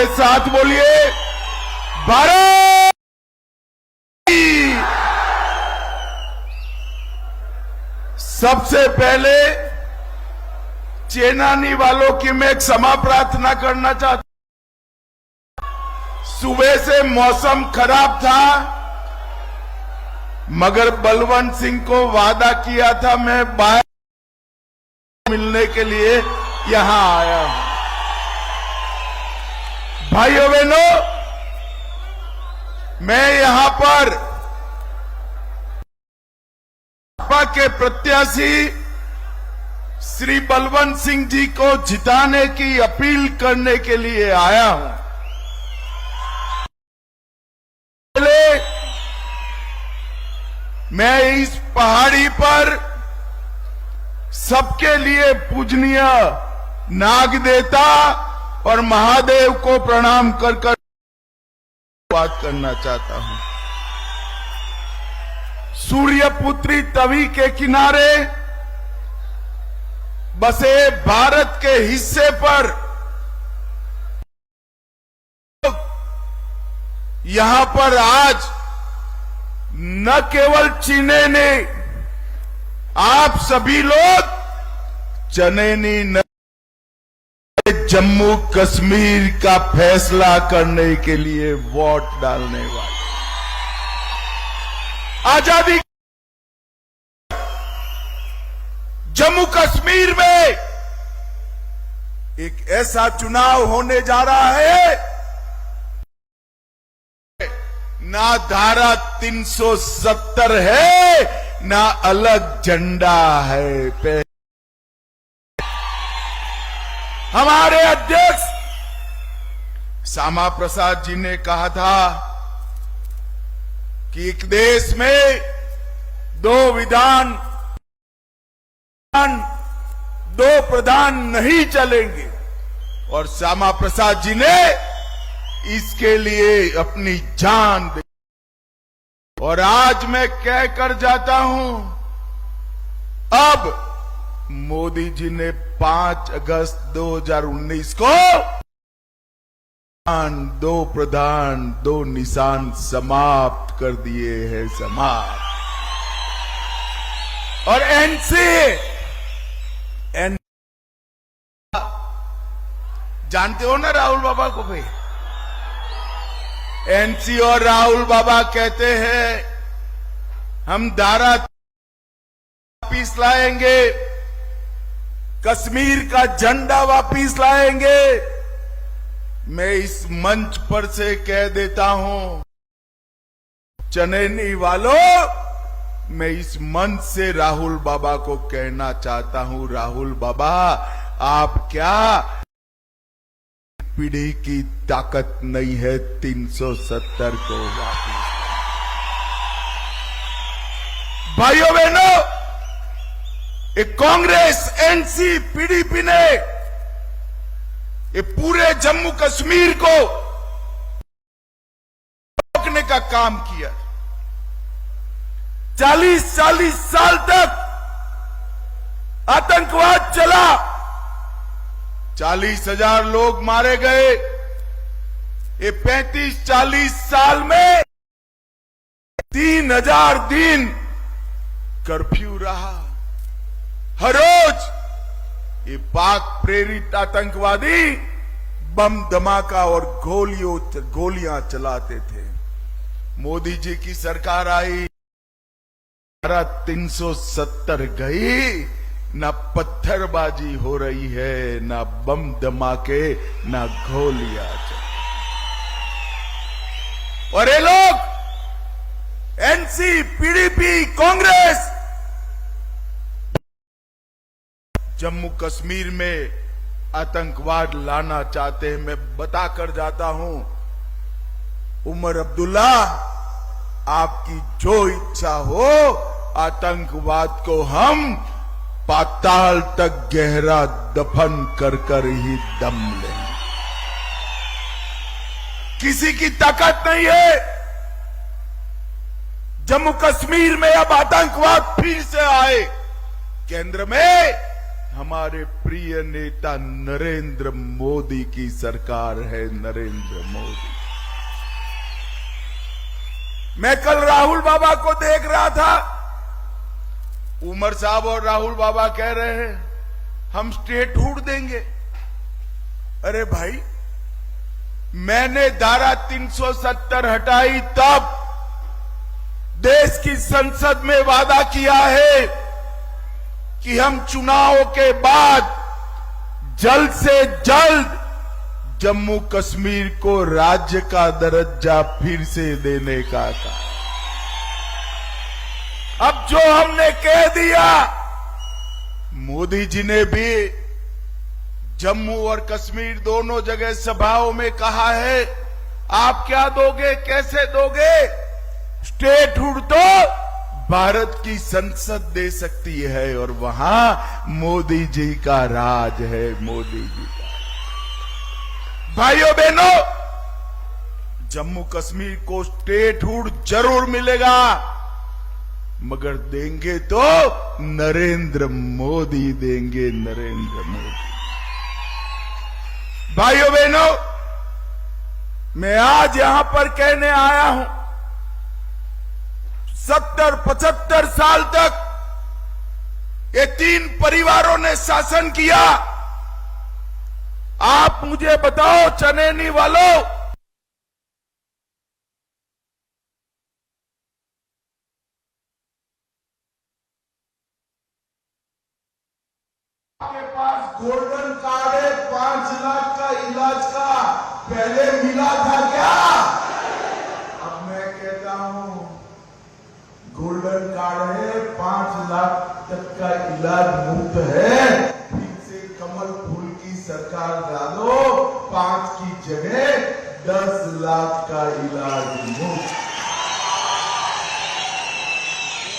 मेरे साथ बोलिए, भारत। सबसे पहले चेनानी वालों की मैं एक क्षमा प्रार्थना करना चाहता हूं। सुबह से मौसम खराब था, मगर बलवंत सिंह को वादा किया था मैं बाहर मिलने के लिए यहां आया हूं। भाइयों बहनों, मैं यहां पर भाजपा के प्रत्याशी श्री बलवंत सिंह जी को जिताने की अपील करने के लिए आया हूं। मैं इस पहाड़ी पर सबके लिए पूजनीय नागदेवता और महादेव को प्रणाम कर बात करना चाहता हूं। सूर्यपुत्री तवी के किनारे बसे भारत के हिस्से पर यहां पर आज न केवल चीने ने, आप सभी लोग चनैनी न जम्मू कश्मीर का फैसला करने के लिए वोट डालने वाले। आजादी जम्मू कश्मीर में एक ऐसा चुनाव होने जा रहा है, ना धारा 370 है, ना अलग झंडा है। हमारे अध्यक्ष श्यामा प्रसाद जी ने कहा था कि एक देश में दो विधान, दो प्रधान नहीं चलेंगे, और श्यामा प्रसाद जी ने इसके लिए अपनी जान दी। और आज मैं कहकर जाता हूं, अब मोदी जी ने 5 अगस्त 2019 को दो प्रधान दो निशान समाप्त कर दिए हैं, समाप्त। और जानते हो ना राहुल बाबा को भाई? एनसी और राहुल बाबा कहते हैं हम धारा वापिस लाएंगे, कश्मीर का झंडा वापिस लाएंगे। मैं इस मंच पर से कह देता हूं, चनैनी वालों, मैं इस मंच से राहुल बाबा को कहना चाहता हूं, राहुल बाबा आप क्या पीढ़ी की ताकत नहीं है 370 को वापिस। भाइयों बहनों, एक कांग्रेस, एनसी, पीडीपी ने ये पूरे जम्मू कश्मीर को रोकने का काम किया। 40 साल तक आतंकवाद चला, 40,000 लोग मारे गए। ये 35-40 साल में 3,000 दिन कर्फ्यू रहा। हर रोज ये पाक प्रेरित आतंकवादी बम धमाका और गोलियां चलाते थे। मोदी जी की सरकार आई, धारा 370 गई, ना पत्थरबाजी हो रही है, ना बम धमाके, ना गोलियां चल। और ये लोग एनसी, पीडीपी, कांग्रेस जम्मू कश्मीर में आतंकवाद लाना चाहते हैं। मैं बताकर जाता हूं, उमर अब्दुल्ला, आपकी जो इच्छा हो, आतंकवाद को हम पाताल तक गहरा दफन कर कर ही दम लेंगे। किसी की ताकत नहीं है। जम्मू कश्मीर में अब आतंकवाद फिर से आए, केंद्र में हमारे प्रिय नेता नरेंद्र मोदी की सरकार है। नरेंद्र मोदी। मैं कल राहुल बाबा को देख रहा था। उमर साहब और राहुल बाबा कह रहे हैं हम स्टेटहुड देंगे। अरे भाई, मैंने धारा 370 हटाई तब देश की संसद में वादा किया है कि हम चुनाव के बाद जल्द से जल्द जम्मू कश्मीर को राज्य का दर्जा फिर से देने का था। अब जो हमने कह दिया, मोदी जी ने भी जम्मू और कश्मीर दोनों जगह सभाओं में कहा है, आप क्या दोगे, कैसे दोगे? स्टेटहुड तो भारत की संसद दे सकती है और वहां मोदी जी का राज है। मोदी जी का। भाइयों बहनों, जम्मू कश्मीर को स्टेटहुड जरूर मिलेगा, मगर देंगे तो नरेंद्र मोदी देंगे। नरेंद्र मोदी। भाइयों बहनों, मैं आज यहां पर कहने आया हूं, 70-75 साल तक ये 3 परिवारों ने शासन किया। आप मुझे बताओ चनैनी वालों, आपके पास गोल्डन कार्ड है, 5 लाख का इलाज का पहले मिला था क्या? अब मैं कहता हूं गोल्डन कार्ड है, 5 लाख तक का इलाज मुफ्त है। फिर से कमल फूल की सरकार डालो, 5 की जगह 10 लाख का इलाज मुफ्त।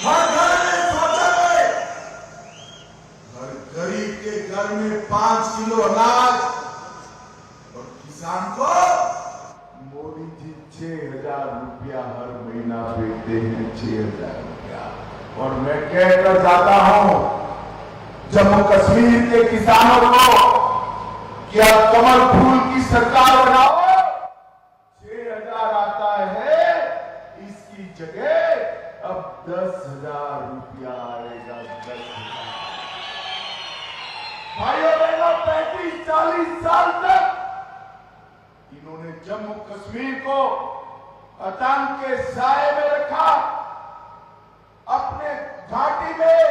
हर घर में शौचालय, हर गरीब के घर में 5 किलो अनाज, और किसान को मोदी जी 6,000 रुपया हर महीना देते हैं। 6,000 रुपया। और मैं कहकर जाता हूं जम्मू कश्मीर के किसानों को कि आप कमल फूल की सरकार बनाओ। 6,000 आता है, इसकी जगह अब 10,000 रुपया आएगा। 10,000। भाइयों बहनों, 35-40 साल तक इन्होंने जम्मू कश्मीर को आतंक के साए में रखा। अपने घाटी में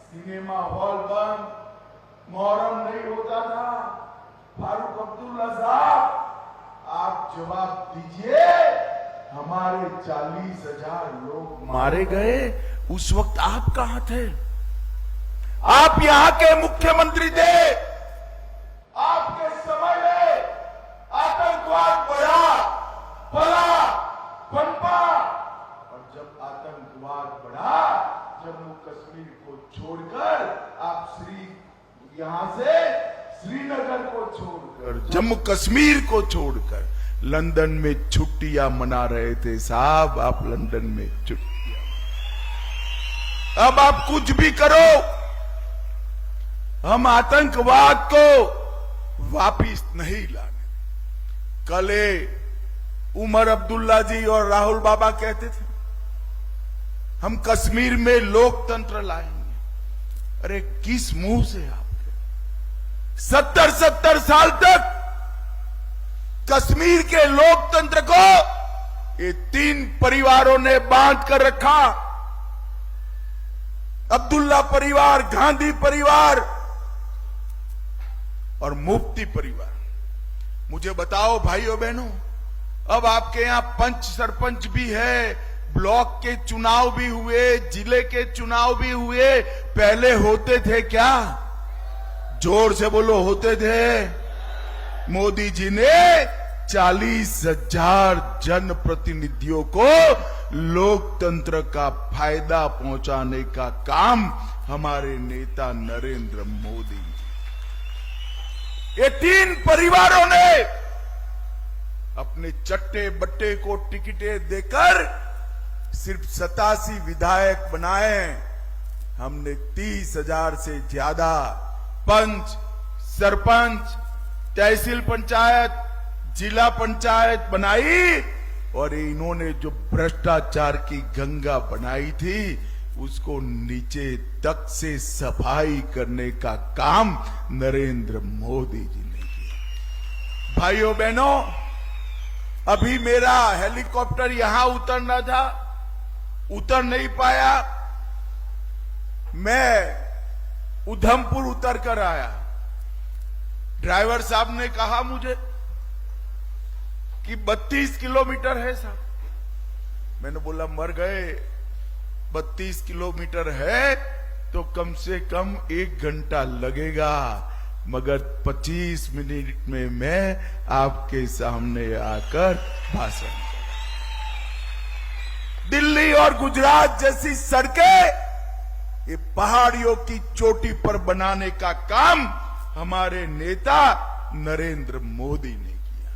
सिनेमा हॉल बंद, मुहर्रम नहीं होता था। फारूक अब्दुल्ला साहब, आप जवाब दीजिए, हमारे 40,000 लोग मारे गए, उस वक्त आप कहां थे? आप यहां के मुख्यमंत्री थे। आपके समय में आतंकवाद बढ़ा, फला, पनपा, और जब आतंकवाद बढ़ा, जम्मू कश्मीर को छोड़कर आप यहां से श्रीनगर को छोड़कर, जम्मू कश्मीर को छोड़कर लंदन में छुट्टियां मना रहे थे। साहब, आप लंदन में छुट्टियां, अब आप कुछ भी करो, हम आतंकवाद को वापिस नहीं लाने। कल उमर अब्दुल्ला जी और राहुल बाबा कहते थे हम कश्मीर में लोकतंत्र लाएंगे। अरे किस मुंह से आपके? 70 साल तक कश्मीर के लोकतंत्र को ये 3 परिवारों ने बांध कर रखा। अब्दुल्ला परिवार, गांधी परिवार और मुफ्ती परिवार। मुझे बताओ भाइयों बहनों, अब आपके यहां पंच सरपंच भी है, ब्लॉक के चुनाव भी हुए, जिले के चुनाव भी हुए, पहले होते थे क्या? जोर से बोलो, होते थे? मोदी जी ने 40,000 जनप्रतिनिधियों को लोकतंत्र का फायदा पहुंचाने का काम हमारे नेता नरेंद्र मोदी, ये 3 परिवारों ने अपने चट्टे बट्टे को टिकटें देकर सिर्फ 87 विधायक बनाए। हमने 30,000 से ज्यादा पंच, सरपंच, तहसील पंचायत, जिला पंचायत बनाई और इन्होंने जो भ्रष्टाचार की गंगा बनाई थी उसको नीचे तक से सफाई करने का काम नरेंद्र मोदी जी ने किया। भाइयों बहनों, अभी मेरा हेलीकॉप्टर यहां उतरना था, उतर नहीं पाया। मैं उधमपुर उतर कर आया। ड्राइवर साहब ने कहा मुझे कि 32 किलोमीटर है साहब। मैंने बोला मर गए, 32 किलोमीटर है तो कम से कम 1 घंटा लगेगा, मगर 25 मिनट में मैं आपके सामने आकर भाषण करूं। दिल्ली और गुजरात जैसी सड़कें ये पहाड़ियों की चोटी पर बनाने का काम हमारे नेता नरेंद्र मोदी ने किया।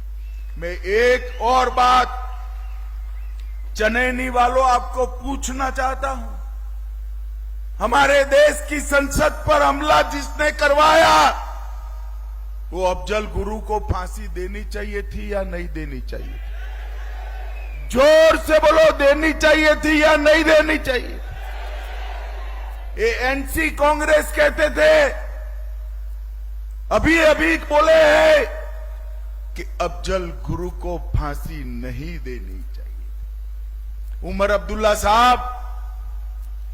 मैं एक और बात चनैनी वालों आपको पूछना चाहता हूं। हमारे देश की संसद पर हमला जिसने करवाया वो अफजल गुरु को फांसी देनी चाहिए थी या नहीं देनी चाहिए थी? जोर से बोलो, देनी चाहिए थी या नहीं देनी चाहिए? ये एनसी कांग्रेस कहते थे, अभी अभी बोले हैं कि अफजल गुरु को फांसी नहीं देनी चाहिए। उमर अब्दुल्ला साहब,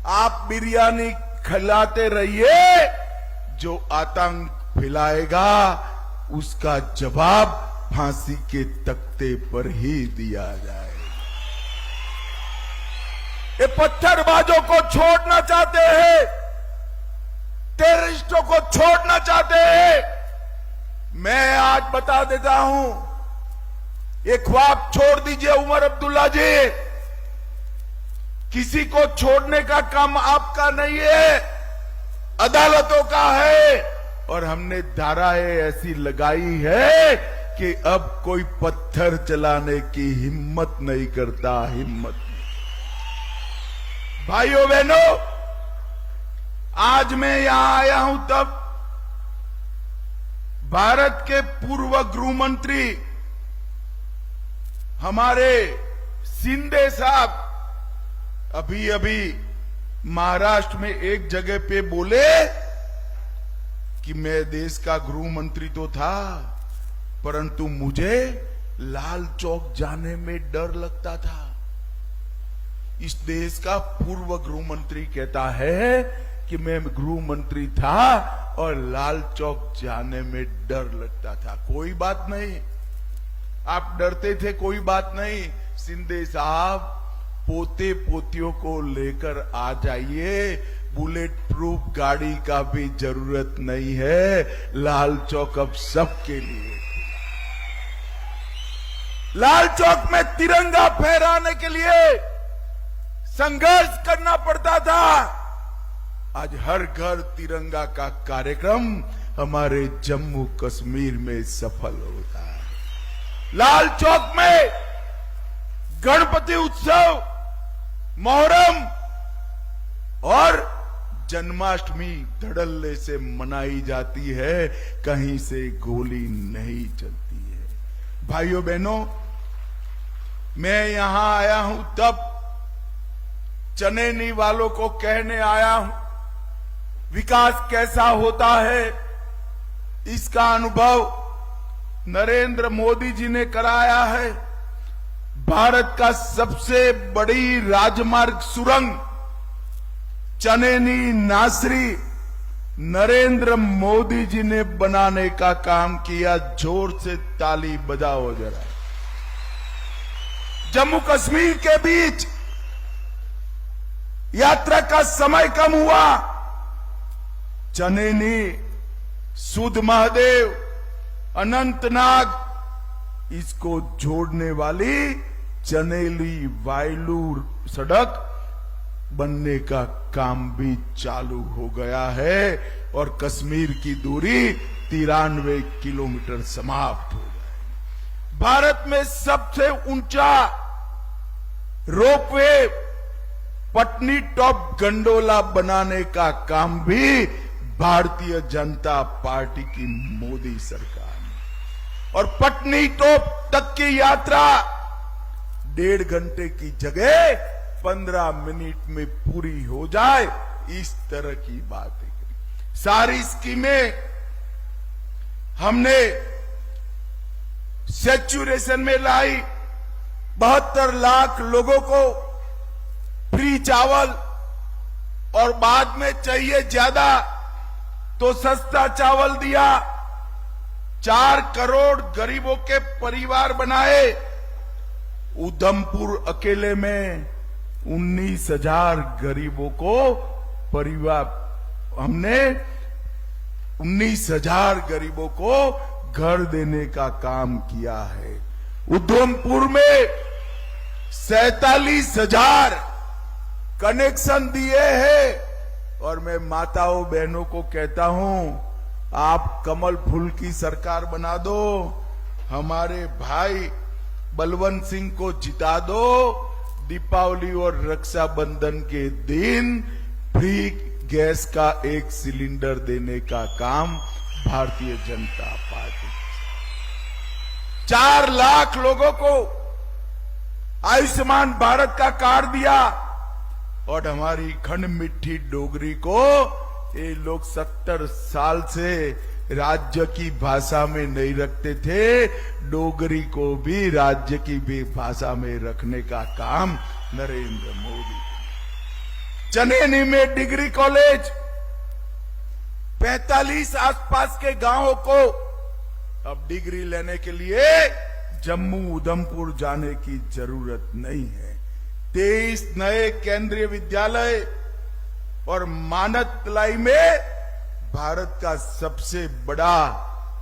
आप बिरयानी खिलाते रहिए, जो आतंक फैलाएगा उसका जवाब फांसी के तख्ते पर ही दिया जाएगा। ये पत्थरबाजों को छोड़ना चाहते हैं, टेररिस्टों को छोड़ना चाहते हैं। मैं आज बता देता हूं, ये ख्वाब छोड़ दीजिए उमर अब्दुल्ला जी, किसी को छोड़ने का काम आपका नहीं है, अदालतों का है। और हमने धाराएं ऐसी लगाई है कि अब कोई पत्थर चलाने की हिम्मत नहीं करता, हिम्मत नहीं। भाइयों बहनों, आज मैं यहां आया हूं तब भारत के पूर्व गृह मंत्री हमारे शिंदे साहब अभी अभी महाराष्ट्र में एक जगह पे बोले कि मैं देश का गृह मंत्री तो था, परंतु मुझे लाल चौक जाने में डर लगता था। इस देश का पूर्व गृह मंत्री कहता है कि मैं गृह मंत्री था और लाल चौक जाने में डर लगता था। कोई बात नहीं, आप डरते थे, कोई बात नहीं। शिंदे साहब, पोते पोतियों को लेकर आ जाइए, बुलेट प्रूफ गाड़ी का भी जरूरत नहीं है। लाल चौक अब सबके लिए। लाल चौक में तिरंगा फहराने के लिए संघर्ष करना पड़ता था, आज हर घर तिरंगा का कार्यक्रम हमारे जम्मू कश्मीर में सफल होता है। लाल चौक में गणपति उत्सव, मोहर्रम और जन्माष्टमी धड़ल्ले से मनाई जाती है, कहीं से गोली नहीं चलती है। भाइयों बहनों, मैं यहां आया हूं तब चनैनी वालों को कहने आया हूं, विकास कैसा होता है इसका अनुभव नरेंद्र मोदी जी ने कराया है। भारत का सबसे बड़ी राजमार्ग सुरंग चनैनी नासरी नरेंद्र मोदी जी ने बनाने का काम किया। जोर से ताली बजाओ जरा। जम्मू कश्मीर के बीच यात्रा का समय कम हुआ। चनैनी, सुध महादेव, अनंतनाग, इसको जोड़ने वाली चनैनी वायलू सड़क बनने का काम भी चालू हो गया है और कश्मीर की दूरी 93 किलोमीटर समाप्त हो गई। भारत में सबसे ऊंचा रोपवे पटनी टॉप गंडोला बनाने का काम भी भारतीय जनता पार्टी की मोदी सरकार ने, और पटनी टॉप तक की यात्रा 1.5 घंटे की जगह 15 मिनट में पूरी हो जाए, इस तरह की बातें करी। सारी स्कीमें हमने सैचुरेशन में लाई। 72 लाख लोगों को फ्री चावल, और बाद में चाहिए ज्यादा तो सस्ता चावल दिया। 4 करोड़ गरीबों के परिवार बनाए। उधमपुर अकेले में 19,000 गरीबों को परिवार, हमने 19,000 गरीबों को घर देने का काम किया है। उधमपुर में 47,000 कनेक्शन दिए हैं। और मैं माताओं बहनों को कहता हूं, आप कमल फूल की सरकार बना दो, हमारे भाई बलवंत सिंह को जिता दो। दीपावली और रक्षाबंधन के दिन फ्री गैस का 1 सिलेंडर देने का काम भारतीय जनता पार्टी। 4 लाख लोगों को आयुष्मान भारत का कार्ड दिया। और हमारी खंड मिट्टी डोगरी को ये लोग 70 साल से राज्य की भाषा में नहीं रखते थे, डोगरी को भी राज्य की भी भाषा में रखने का काम नरेंद्र मोदी। चनेनी में डिग्री कॉलेज, 45 आसपास के गांवों को अब डिग्री लेने के लिए जम्मू उधमपुर जाने की जरूरत नहीं है। 23 नए केंद्रीय विद्यालय, और मानक तलाई में भारत का सबसे बड़ा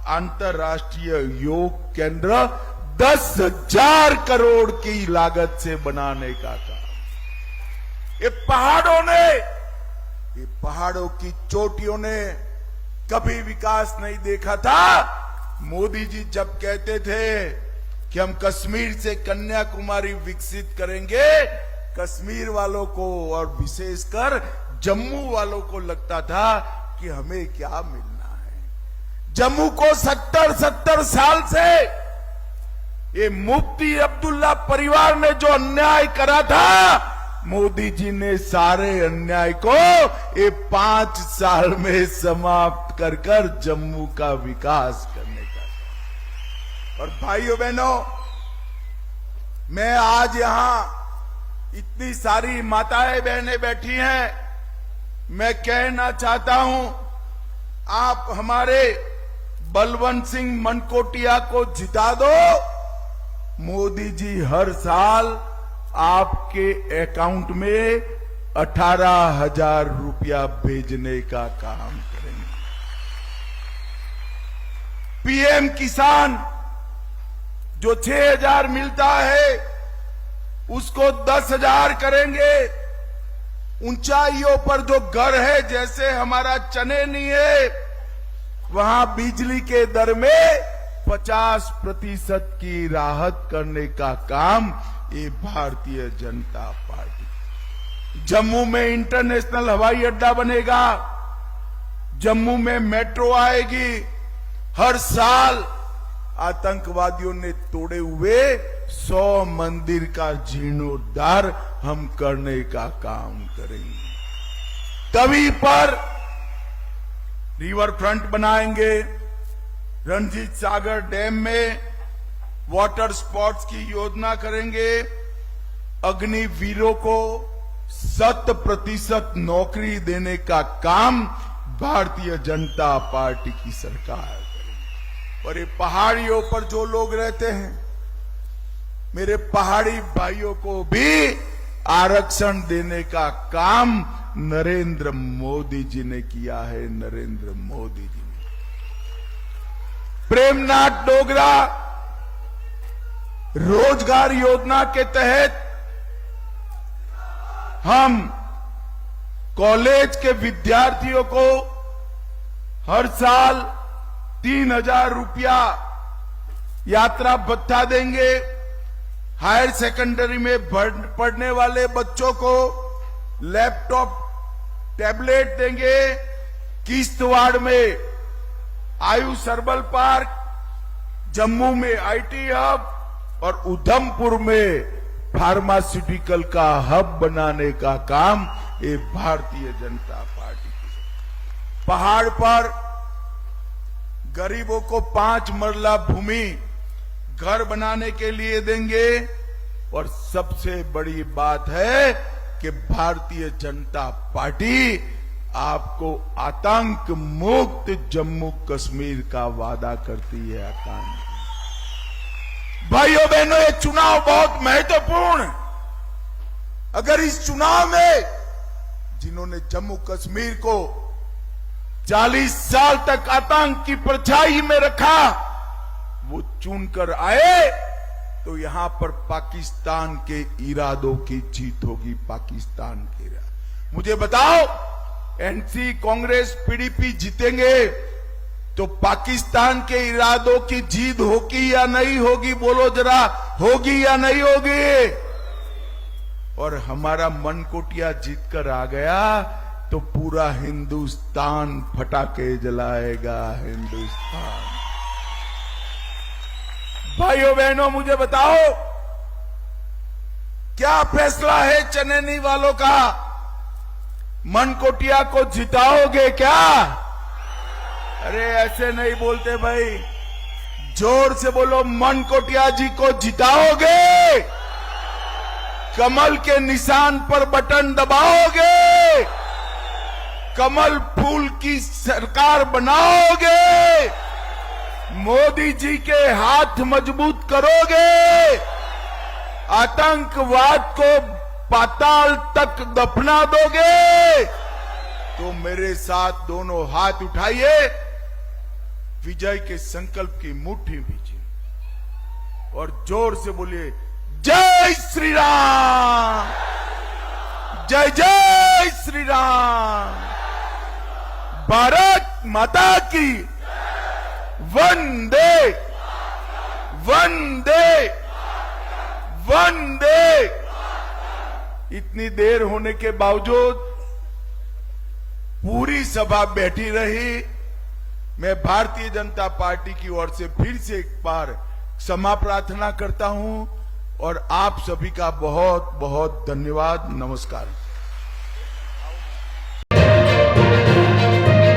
अंतर्राष्ट्रीय योग केंद्र 10,000 करोड़ की लागत से बनाने का काम। ये पहाड़ों की चोटियों ने कभी विकास नहीं देखा था। मोदी जी जब कहते थे कि हम कश्मीर से कन्याकुमारी विकसित करेंगे, कश्मीर वालों को और विशेषकर जम्मू वालों को लगता था कि हमें क्या मिलना है। जम्मू को 70 साल से ये मुफ्ती अब्दुल्ला परिवार ने जो अन्याय करा था, मोदी जी ने सारे अन्याय को ये 5 साल में समाप्त कर जम्मू का विकास करने का। और भाइयों बहनों, मैं आज यहां इतनी सारी माताएं बहनें बैठी हैं, मैं कहना चाहता हूं, आप हमारे बलवंत सिंह मनकोटिया को जिता दो। मोदी जी हर साल आपके अकाउंट में 18,000 रुपया भेजने का काम करेंगे। पीएम किसान जो 6,000 मिलता है उसको 10,000 करेंगे। ऊंचाइयों पर जो घर है, जैसे हमारा चनेनी है, वहां बिजली के दर में 50% की राहत करने का काम ये भारतीय जनता पार्टी। जम्मू में इंटरनेशनल हवाई अड्डा बनेगा, जम्मू में मेट्रो आएगी। हर साल आतंकवादियों ने तोड़े हुए 100 मंदिर का जीर्णोद्धार हम करने का काम करेंगे। तवी पर रिवर फ्रंट बनाएंगे। रणजीत सागर डैम में वाटर स्पोर्ट्स की योजना करेंगे। अग्निवीरों को 100% नौकरी देने का काम भारतीय जनता पार्टी की सरकार करेगी। और ये पहाड़ियों पर जो लोग रहते हैं, मेरे पहाड़ी भाइयों को भी आरक्षण देने का काम नरेंद्र मोदी जी ने किया है। नरेंद्र मोदी जी ने प्रेमनाथ डोगरा रोजगार योजना के तहत हम कॉलेज के विद्यार्थियों को हर साल 3,000 रुपया यात्रा भत्ता देंगे। हायर सेकेंडरी में पढ़ने वाले बच्चों को लैपटॉप टैबलेट देंगे, किश्तवाड़ में आयुष हर्बल पार्क, जम्मू में आईटी हब और उधमपुर में फार्मास्यूटिकल का हब बनाने का काम ये भारतीय जनता पार्टी की। पहाड़ पर गरीबों को 5 मरला भूमि घर बनाने के लिए देंगे और सबसे बड़ी बात है कि भारतीय जनता पार्टी आपको आतंक मुक्त जम्मू कश्मीर का वादा करती है। आतंक भाइयों बहनों, ये चुनाव बहुत महत्वपूर्ण। अगर इस चुनाव में जिन्होंने जम्मू कश्मीर को 40 साल तक आतंक की परछाई में रखा, वो चुनकर आए तो यहां पर पाकिस्तान के इरादों की जीत होगी। पाकिस्तान के इरादे, मुझे बताओ, एनसी, कांग्रेस, पीडीपी जीतेंगे तो पाकिस्तान के इरादों की जीत होगी या नहीं होगी? बोलो जरा, होगी या नहीं होगी? और हमारा मनकोटिया जीतकर आ गया तो पूरा हिंदुस्तान फटाके जलाएगा। हिंदुस्तान। भाइयों बहनों, मुझे बताओ, क्या फैसला है चनैनी वालों का? मनकोटिया को जिताओगे क्या? अरे ऐसे नहीं बोलते भाई, जोर से बोलो, मनकोटिया जी को जिताओगे? कमल के निशान पर बटन दबाओगे? कमल फूल की सरकार बनाओगे? मोदी जी के हाथ मजबूत करोगे? आतंकवाद को पाताल तक दफना दोगे? तो मेरे साथ दोनों हाथ उठाइए, विजय के संकल्प की मुट्ठी भीजिए और जोर से बोलिए, जय श्री राम, जय जय श्री राम, भारत माता की वंदे वंदे वंदे। इतनी देर होने के बावजूद पूरी सभा बैठी रही। मैं भारतीय जनता पार्टी की ओर से फिर से एक बार क्षमा प्रार्थना करता हूं और आप सभी का बहुत बहुत धन्यवाद। नमस्कार।